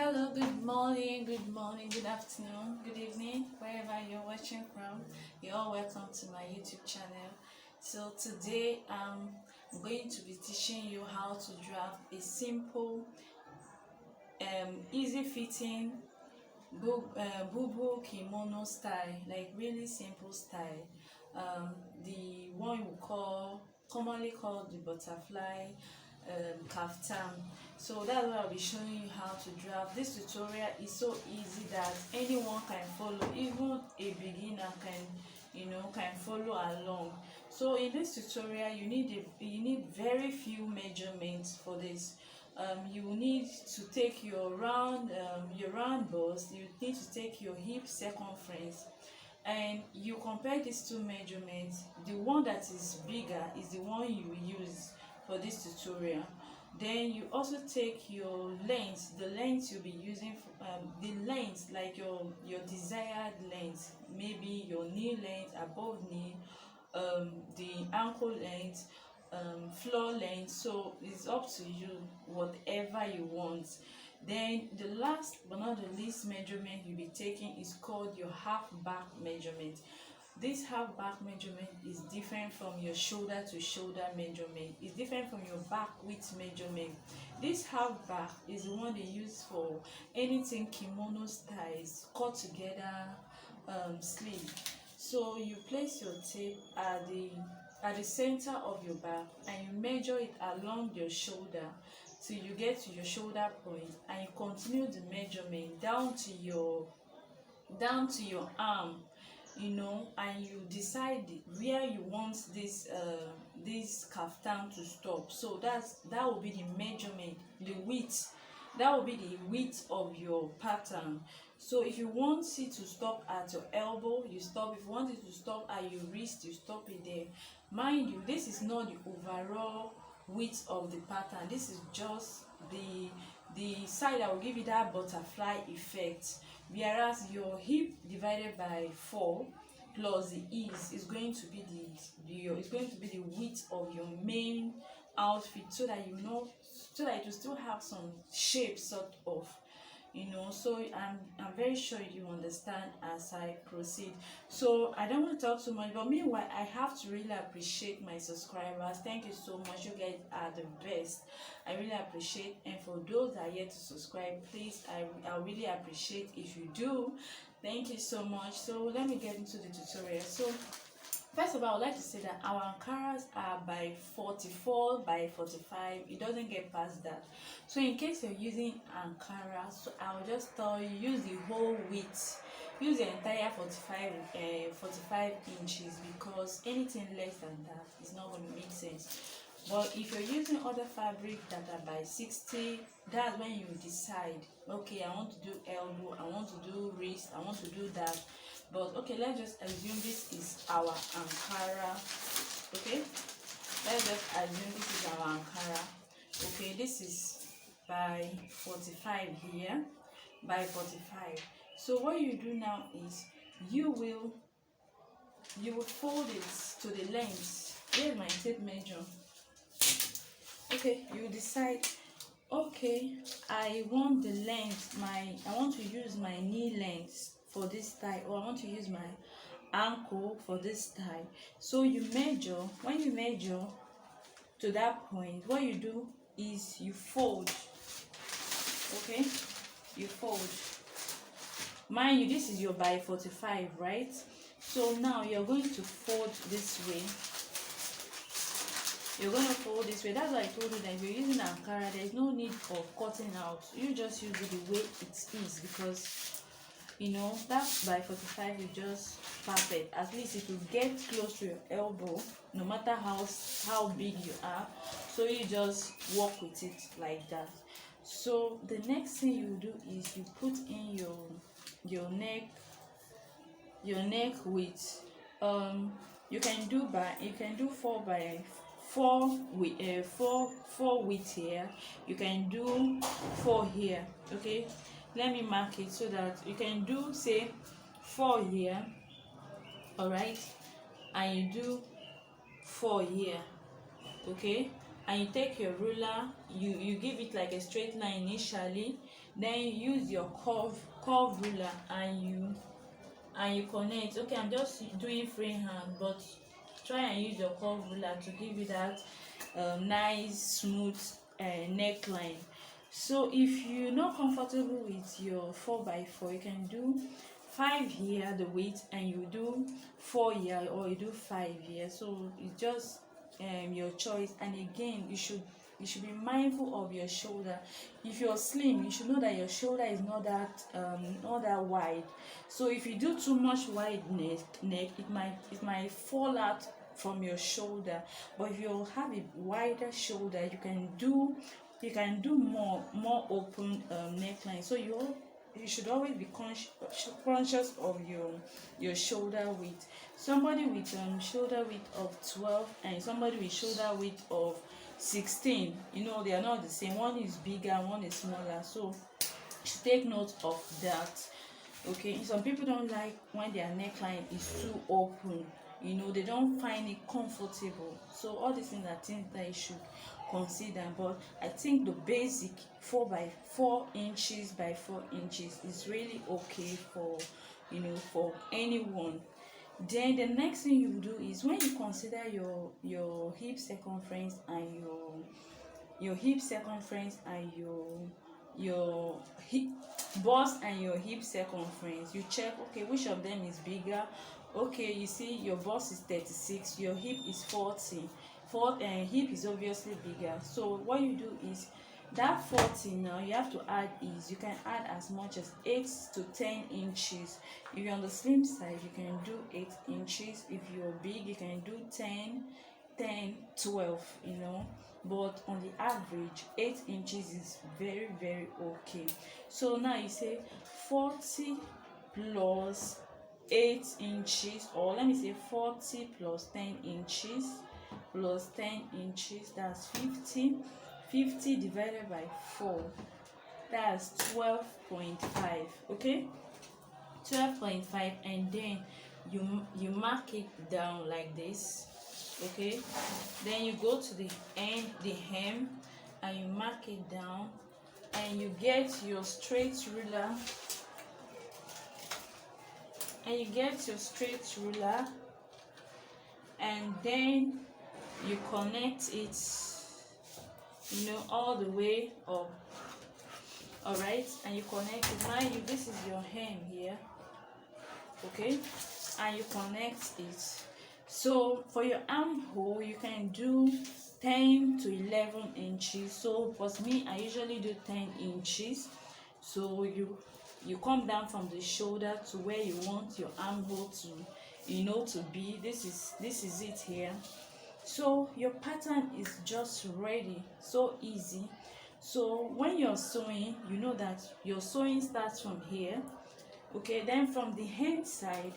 Hello, good morning, good afternoon, good evening, wherever you're watching from. You're all welcome to my YouTube channel. So today I'm going to be teaching you how to draft a simple, easy fitting BuBu kimono style, like really simple style. The one we commonly called the butterfly kaftan. So that's what I'll be showing you how to draft. This tutorial is so easy that anyone can follow, even a beginner can follow along. So in this tutorial you need very few measurements for this. You need to take your round bust, you need to take your hip circumference, and you compare these two measurements. The one that is bigger is the one you will use for this tutorial. Then you also take your length, the length you'll be using, the length, like your desired length, maybe your knee length, above knee, the ankle length, floor length. So it's up to you, whatever you want. Then the last but not the least measurement you'll be taking is called your half back measurement. This half back measurement is different from your shoulder to shoulder measurement. It's different from your back width measurement. This half back is the one they use for anything kimono styles, cut together sleeve. So you place your tape at the center of your back and you measure it along your shoulder till you get to your shoulder point, and you continue the measurement down to your arm, and you decide where you want this kaftan to stop. So that will be the measurement, the width. That will be the width of your pattern. So if you want it to stop at your elbow, you stop. If you want it to stop at your wrist, you stop it there. Mind you, this is not the overall width of the pattern. This is just the side that will give you that butterfly effect. Whereas your hip divided by 4 plus the ease is going to be the width of your main outfit, so that so that it will still have some shape sort of. So I'm very sure you understand as I proceed. So I don't want to talk too much, but meanwhile I have to really appreciate my subscribers. Thank you so much. You guys are the best. I really appreciate. And for those that are yet to subscribe, please, I really appreciate if you do. Thank you so much. So let me get into the tutorial. So first of all, I would like to say that our Ankaras are by 44 by 45. It doesn't get past that. So in case you're using Ankara, so I'll just tell you, use the whole width. Use the entire 45 inches, because anything less than that is not going to make sense. But if you're using other fabric that are by 60, that's when you decide, okay, I want to do elbow, I want to do wrist, I want to do that. But okay, let's just assume this is our Ankara. Okay, let's just assume this is our Ankara. Okay, this is by 45 here, by 45. So what you do now is you will fold it to the length. Here's my tape measure. Okay, you decide, okay, I want the length, I want to use my knee length for this tie, or I want to use my ankle for this tie. So you measure. When you measure to that point, what you do is you fold. Okay, you fold. Mind you, this is your by 45, right? So now you're going to fold this way. You're going to fold this way. That's why I told you that if you're using Ankara, there's no need for cutting out. You just use it the way it is, because that by 45 is just perfect. At least it will get close to your elbow, no matter how big you are. So you just work with it like that. So the next thing you do is you put in your neck width. You can do 4 by 4 with 4 width here. You can do 4 here. Okay, let me mark it so that you can do, say, 4 here, all right, and you do 4 here. Okay, and you take your ruler, you give it like a straight line initially, then you use your curve ruler and you connect. Okay, I'm just doing freehand, but try and use your curve ruler to give you that nice smooth neckline. So if you're not comfortable with your 4x4, you can do 5 here the width, and you do 4 here, or you do 5 here. So it's just your choice. And again, you should be mindful of your shoulder. If you're slim, you should know that your shoulder is not that wide. So if you do too much wide neck, it might fall out from your shoulder. But if you have a wider shoulder, you can do more open neckline. So you should always be conscious of your shoulder width. Somebody with shoulder width of 12 and somebody with shoulder width of 16, they are not the same. One is bigger, one is smaller. So you should take note of that. Okay, some people don't like when their neckline is too open. They don't find it comfortable. So all these things are things that you should consider. But I think the basic 4 inches by 4 inches is really okay for anyone. Then the next thing you do is, when you consider your hip circumference and your hip circumference and your hip bust and your hip circumference, you check, okay, which of them is bigger. Okay, you see your bust is 36, your hip is 40, and hip is obviously bigger. So what you do is, that 40 now you have to add is, you can add as much as 8 to 10 inches. If you're on the slim side, you can do 8 inches. If you're big, you can do 10, 12, but on the average 8 inches is very, very okay. So now you say 40 plus 8 inches, or let me say 40 plus 10 inches, that's 50 divided by 4, that's 12.5. okay, 12.5. And then you mark it down like this. Okay, then you go to the hem, and you mark it down, and you get your straight ruler, and then you connect it all the way up. All right, and you connect it. Now this is your hem here. Okay, and you connect it. So for your armhole, you can do 10 to 11 inches. So for me, I usually do 10 inches. So you come down from the shoulder to where you want your armhole to be. This is it here. So your pattern is just ready, so easy. So when you're sewing, you know that your sewing starts from here. Okay, then from the hand side,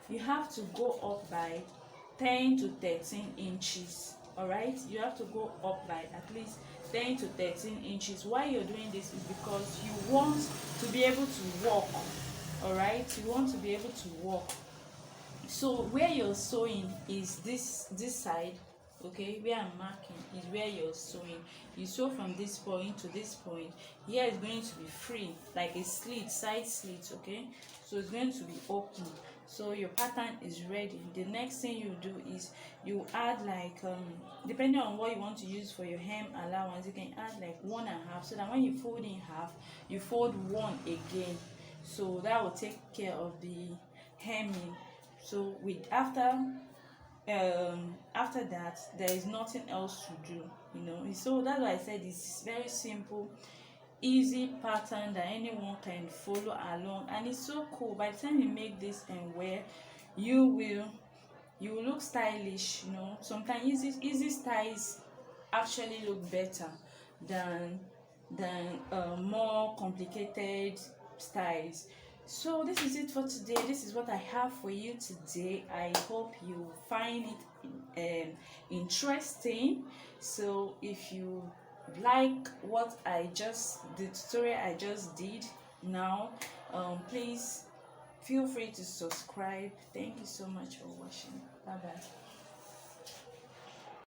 you have to go up by 10 to 13 inches. All right, you have to go up by at least 10 to 13 inches. Why you're doing this is because you want to be able to walk. All right, you want to be able to walk. So where you're sewing is this side. Okay, where I'm marking is where you're sewing. You sew from this point to this point. Here is going to be free, like a slit, side slit. Okay, so it's going to be open. So your pattern is ready. The next thing you do is you add like depending on what you want to use for your hem allowance, you can add like 1.5, so that when you fold in half, you fold 1 again. So that will take care of the hemming. So after that, there is nothing else to do. So that's why I said it's very simple, easy pattern that anyone can follow along, and it's so cool. By the time you make this and wear, you will look stylish. Sometimes easy styles actually look better than more complicated styles. So this is it for today. This is what I have for you today. I hope you find it interesting. So if you like the tutorial I just did now, please feel free to subscribe. Thank you so much for watching. Bye bye.